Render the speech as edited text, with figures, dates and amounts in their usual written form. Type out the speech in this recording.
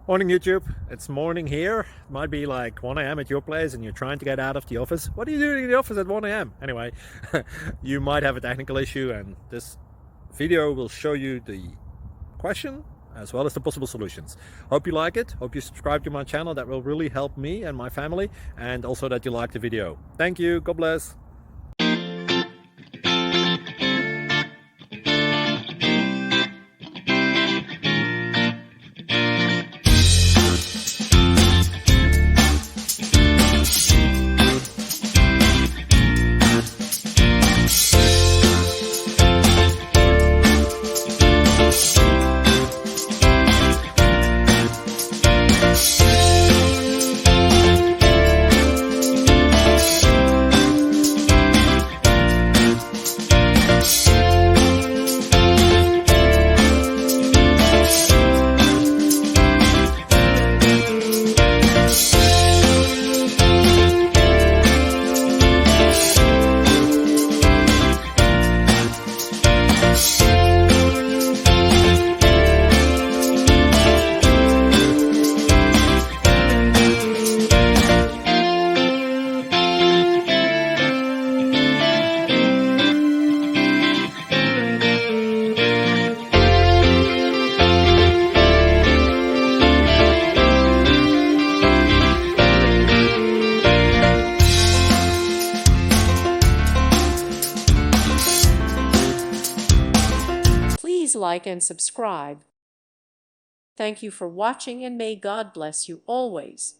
Morning YouTube, it's morning here. It might be like 1 a.m. at your place and you're trying to get out of the office. What are you doing in the office at 1 a.m.? Anyway, you might have a technical issue and this video will show you the question as well as the possible solutions. Hope you like it, hope you subscribe to my channel. That will really help me and my family, and also that you like the video. Thank you, God bless. Please like and subscribe. Thank you for watching, and may God bless you always.